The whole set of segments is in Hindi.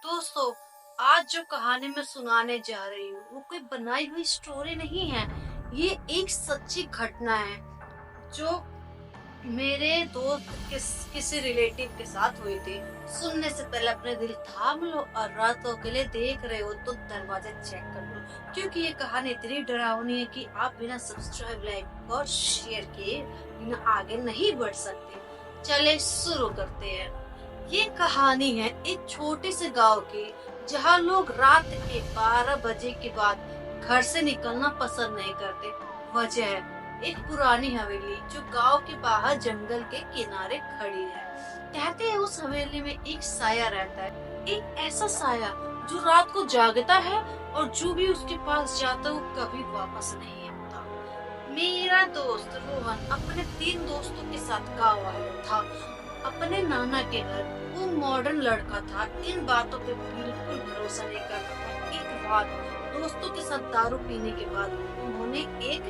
दोस्तों, आज जो कहानी मैं सुनाने जा रही हूँ वो कोई बनाई हुई स्टोरी नहीं है। ये एक सच्ची घटना है जो मेरे दोस्त किसी रिलेटिव के साथ हुई थी। सुनने से पहले अपने दिल थाम लो और रातों के लिए देख रहे हो तो दरवाजा चेक कर लो, क्योंकि ये कहानी इतनी डरावनी है कि आप बिना सब्सक्राइब, लाइक और शेयर किए बिना आगे नहीं बढ़ सकते। चले शुरू करते हैं। ये कहानी है एक छोटे से गांव की, जहां लोग रात के 12 बजे के बाद घर से निकलना पसंद नहीं करते। वजह है एक पुरानी हवेली जो गांव के बाहर जंगल के किनारे खड़ी है। कहते हैं उस हवेली में एक साया रहता है, एक ऐसा साया जो रात को जागता है और जो भी उसके पास जाता है वो कभी वापस नहीं आता। मेरा दोस्त रोहन अपने 3 दोस्तों के साथ गाँव आया था, अपने नाना के घर। वो मॉडर्न लड़का था, इन बातों पे बिल्कुल भरोसा नहीं करता था। एक रात दोस्तों के साथ दारू पीने के बाद उन्होंने एक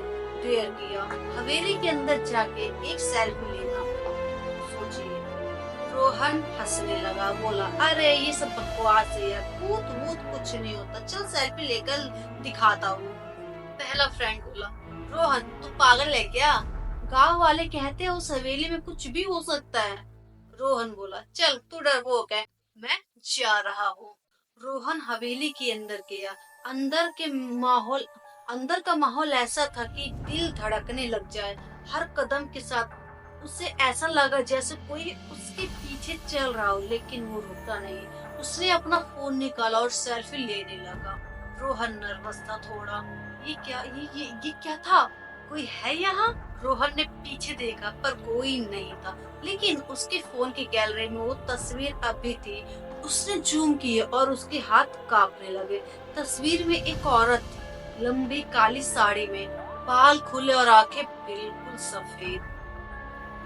डेयर किया, हवेली के अंदर जाके एक सेल्फी लेना। सोचिए, रोहन हंसने लगा, बोला, अरे ये सब बकवास है यार, भूत भूत कुछ नहीं होता, चल सेल्फी लेकर दिखाता हूँ। पहला फ्रेंड बोला, रोहन तू पागल है क्या? गांव वाले कहते हैं उस हवेली में कुछ भी हो सकता है। रोहन बोला, चल तू डरपोक है, मैं जा रहा हूँ। रोहन हवेली के अंदर गया। अंदर के माहौल अंदर का माहौल ऐसा था कि दिल धड़कने लग जाए। हर कदम के साथ उसे ऐसा लगा जैसे कोई उसके पीछे चल रहा हो, लेकिन वो रुका नहीं। उसने अपना फोन निकाला और सेल्फी लेने लगा। रोहन नर्वस था थोड़ा। ये क्या था? कोई है यहाँ? रोहन ने पीछे देखा पर कोई नहीं था, लेकिन उसके फोन की गैलरी में वो तस्वीर अभी थी। उसने जूम किए और उसके हाथ कांपने लगे। तस्वीर में एक औरत थी, लंबी काली साड़ी में, बाल खुले और आंखें बिल्कुल सफेद।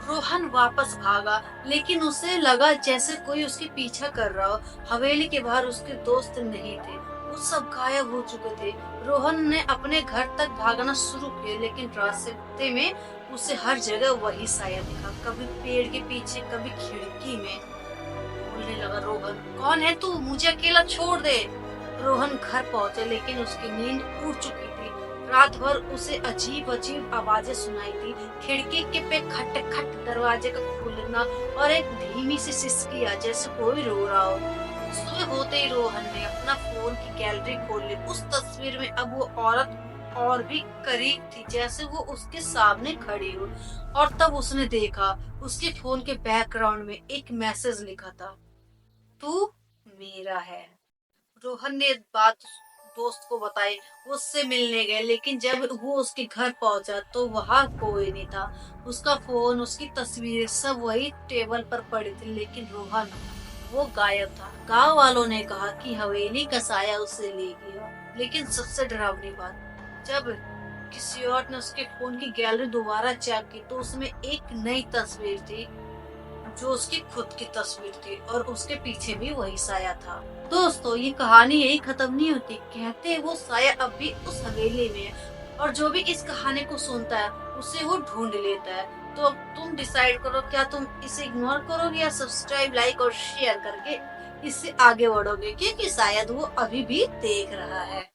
रोहन वापस भागा, लेकिन उसे लगा जैसे कोई उसके पीछा कर रहा हो। हवेली के बाहर उसके दोस्त नहीं थे, वो सब गायब हो चुके थे। रोहन ने अपने घर तक भागना शुरू किया, लेकिन रास्ते में उसे हर जगह वही साया दिखा, कभी पेड़ के पीछे, कभी खिड़की में। बोलने लगा, रोहन कौन है तू? मुझे अकेला छोड़ दे। रोहन घर पहुंचा, लेकिन उसकी नींद उड़ चुकी थी। रात भर उसे अजीब अजीब आवाजें सुनाई थी, खिड़की के पे खट खट, दरवाजे का खुलना और एक धीमी सी सिसकिया जैसे कोई रो रहा हो। सुबह होते ही रोहन ने अपना फोन की गैलरी खोल ली। उस तस्वीर में अब वो औरत और भी करीब थी, जैसे वो उसके सामने खड़ी हो। और तब उसने देखा उसके फोन के बैकग्राउंड में एक मैसेज लिखा था, तू मेरा है। रोहन ने बात दोस्त को बताई, वो उससे मिलने गए, लेकिन जब वो उसके घर पहुंचा तो वहां कोई नहीं था। उसका फोन, उसकी तस्वीरें सब वही टेबल पर पड़ी थी, लेकिन रोहन वो गायब था। गांव वालों ने कहा कि हवेली का साया उसे ले गया, लेकिन सबसे डरावनी बात, जब किसी और ने उसके फोन की गैलरी दोबारा चेक की तो उसमें एक नई तस्वीर थी, जो उसकी खुद की तस्वीर थी, और उसके पीछे भी वही साया था। दोस्तों, ये कहानी यही खत्म नहीं होती। कहते हैं वो साया अब भी उस हवेली में है, और जो भी इस कहानी को सुनता है उसे वो ढूंढ लेता है। तो अब तुम डिसाइड करो, क्या तुम इसे इग्नोर करोगे या सब्सक्राइब, लाइक और शेयर करके इससे आगे बढ़ोगे, क्योंकि शायद वो अभी भी देख रहा है।